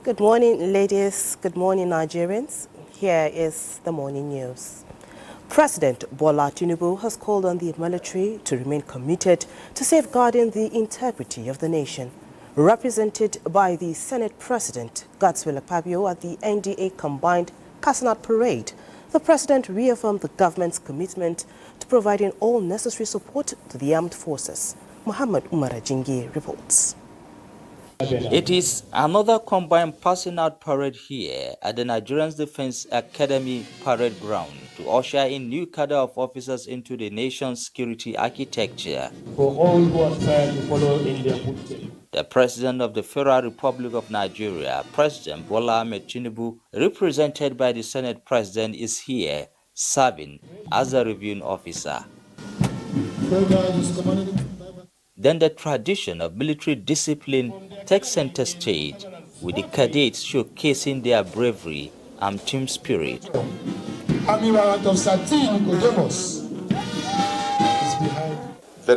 Good morning, ladies. Good morning, Nigerians. Here is the morning news. President Bola Tinubu has called on the military to remain committed to safeguarding the integrity of the nation. Represented by the Senate President Godswill Akpabio at the NTA combined Casanat Parade, the President reaffirmed the government's commitment to providing all necessary support to the armed forces. Muhammad Umar Ajingi reports. It is another combined passing out parade here at the Nigerian Defense Academy parade ground to usher in new cadre of officers into the nation's security architecture. For all who aspire to follow in their footsteps. The President of the Federal Republic of Nigeria, President Bola Ahmed Tinubu, represented by the Senate President, is here serving as a reviewing officer. Then the tradition of military discipline takes center stage, with the cadets showcasing their bravery and team spirit. There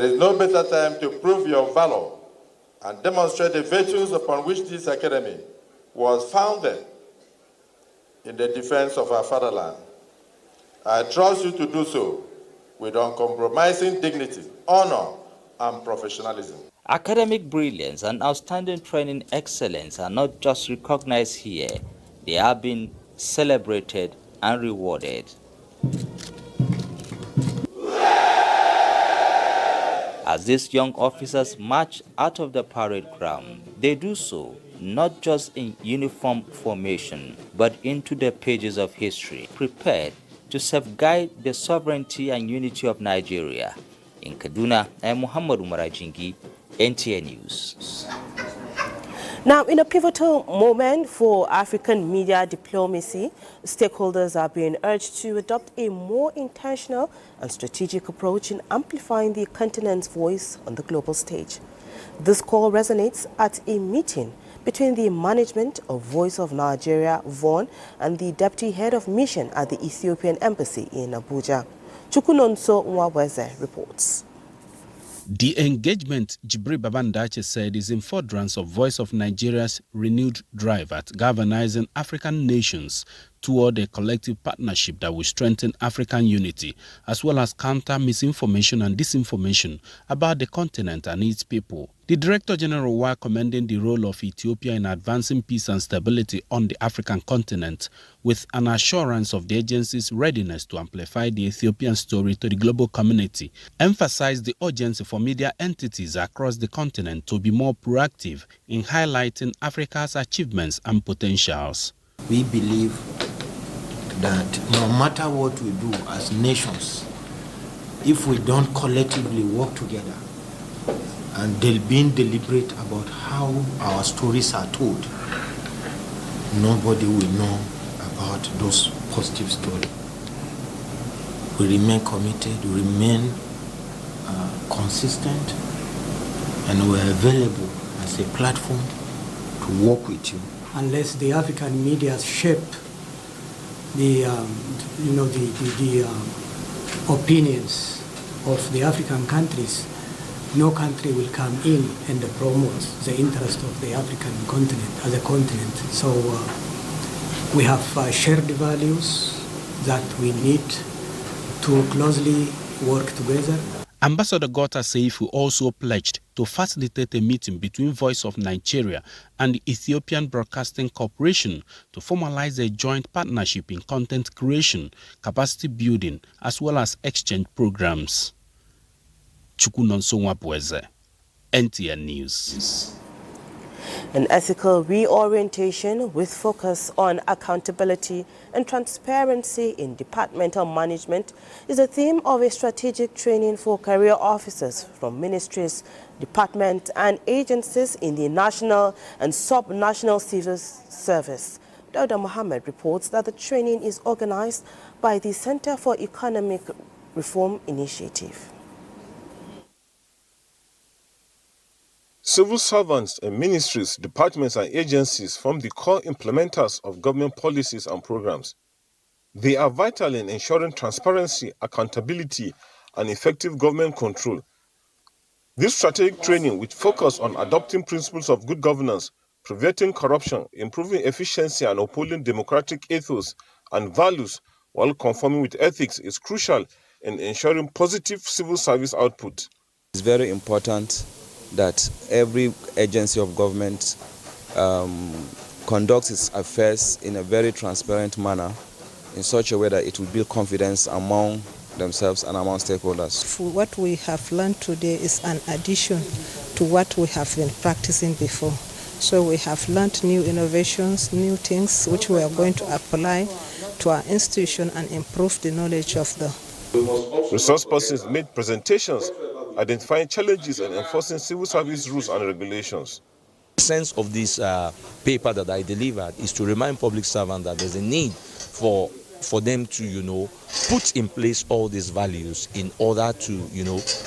is no better time to prove your valor and demonstrate the virtues upon which this academy was founded in the defense of our fatherland. I trust you to do so with uncompromising dignity, honor, and professionalism. Academic brilliance and outstanding training excellence are not just recognized here, they are being celebrated and rewarded. As these young officers march out of the parade ground, they do so not just in uniform formation, but into the pages of history, prepared to safeguard the sovereignty and unity of Nigeria. In Kaduna, I am Muhammad Umar Ajingi, NTA News. Now, in a pivotal moment for African media diplomacy, stakeholders are being urged to adopt a more intentional and strategic approach in amplifying the continent's voice on the global stage. This call resonates at a meeting between the management of Voice of Nigeria, VON, and the deputy head of mission at the Ethiopian Embassy in Abuja. Chukunonso Nwabweze reports. The engagement, Jibri Babandache said, is in furtherance of Voice of Nigeria's renewed drive at galvanizing African nations toward a collective partnership that will strengthen African unity, as well as counter misinformation and disinformation about the continent and its people. The Director General, while commending the role of Ethiopia in advancing peace and stability on the African continent, with an assurance of the agency's readiness to amplify the Ethiopian story to the global community, emphasized the urgency for media entities across the continent to be more proactive in highlighting Africa's achievements and potentials. We believe that no matter what we do as nations, if we don't collectively work together and being deliberate about how our stories are told, nobody will know about those positive stories. We remain committed, we remain consistent, and we're available as a platform to work with you. Unless the African media shape the opinions of the African countries, no country will come in and promote the interest of the African continent as a continent. So we have shared values that we need to closely work together. Ambassador Gota Seifu also pledged to facilitate a meeting between Voice of Nigeria and the Ethiopian Broadcasting Corporation to formalize a joint partnership in content creation, capacity building, as well as exchange programs. Chukunonso Nwabweze, NTA News. An ethical reorientation with focus on accountability and transparency in departmental management is the theme of a strategic training for career officers from ministries, departments, and agencies in the national and sub-national civil service. Dauda Mohammed reports that the training is organized by the Center for Economic Reform Initiative. Civil servants and ministries, departments and agencies form the core implementers of government policies and programs. They are vital in ensuring transparency, accountability, and effective government control. This strategic training, which focuses on adopting principles of good governance, preventing corruption, improving efficiency, and upholding democratic ethos and values while conforming with ethics is crucial in ensuring positive civil service output. It's very important that every agency of government conducts its affairs in a very transparent manner, in such a way that it will build confidence among themselves and among stakeholders. What we have learned today is an addition to what we have been practicing before. So we have learned new innovations, new things which we are going to apply to our institution and improve the knowledge of the resource persons made presentations identifying challenges and enforcing civil service rules and regulations. The sense of this paper that I delivered is to remind public servants that there's a need for them to, put in place all these values in order to,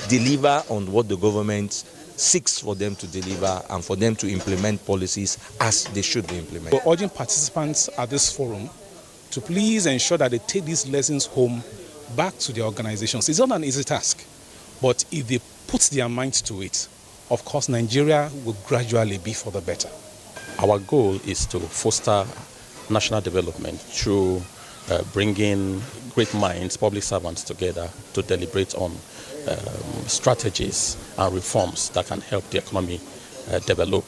deliver on what the government seeks for them to deliver and for them to implement policies as they should be implemented. We're urging participants at this forum to please ensure that they take these lessons home back to their organizations. It's not an easy task, but if they put their minds to it, of course, Nigeria will gradually be for the better. Our goal is to foster national development through bringing great minds, public servants together to deliberate on strategies and reforms that can help the economy develop.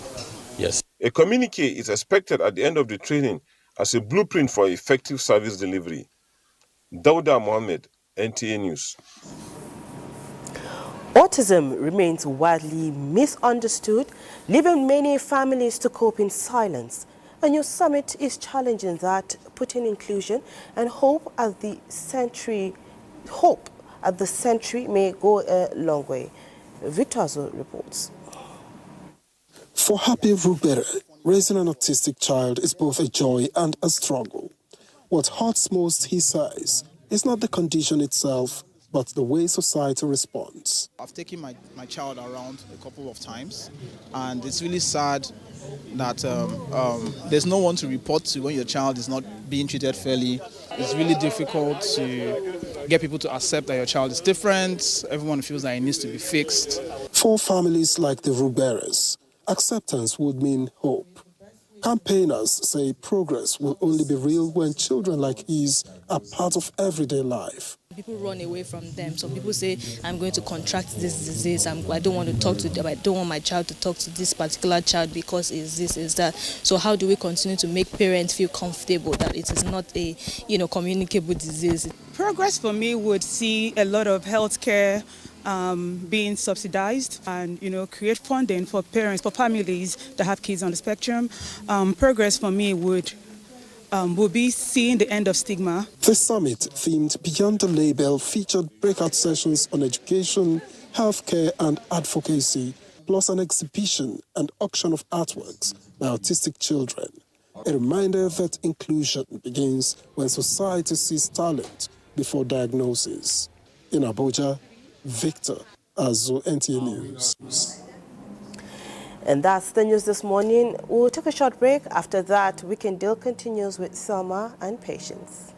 Yes. A communique is expected at the end of the training as a blueprint for effective service delivery. Dauda Mohammed, NTA News. Autism remains widely misunderstood, leaving many families to cope in silence. A new summit is challenging that, putting inclusion and hope at the century may go a long way. Victor Azo reports. For Happy Rubere, raising an autistic child is both a joy and a struggle. What hurts most, he says, is not the condition itself, but the way society responds. I've taken my child around a couple of times, and it's really sad that there's no one to report to when your child is not being treated fairly. It's really difficult to get people to accept that your child is different. Everyone feels that it needs to be fixed. For families like the Ruberes, acceptance would mean hope. Campaigners say progress will only be real when children like his are part of everyday life. People run away from them. Some people say, I'm going to contract this disease. I don't want to talk to them. I don't want my child to talk to this particular child because it's this, is that. So how do we continue to make parents feel comfortable that it is not a, communicable disease? Progress for me would see a lot of healthcare being subsidized and, create funding for parents, for families that have kids on the spectrum. Progress for me would be seeing the end of stigma. The summit, themed Beyond the Label, featured breakout sessions on education, healthcare and advocacy, plus an exhibition and auction of artworks by autistic children. A reminder that inclusion begins when society sees talent before diagnosis. In Abuja, Victor Azu, NTA News. And that's the news this morning. We'll take a short break. After that, Weekend Deal continues with Selma and Patience.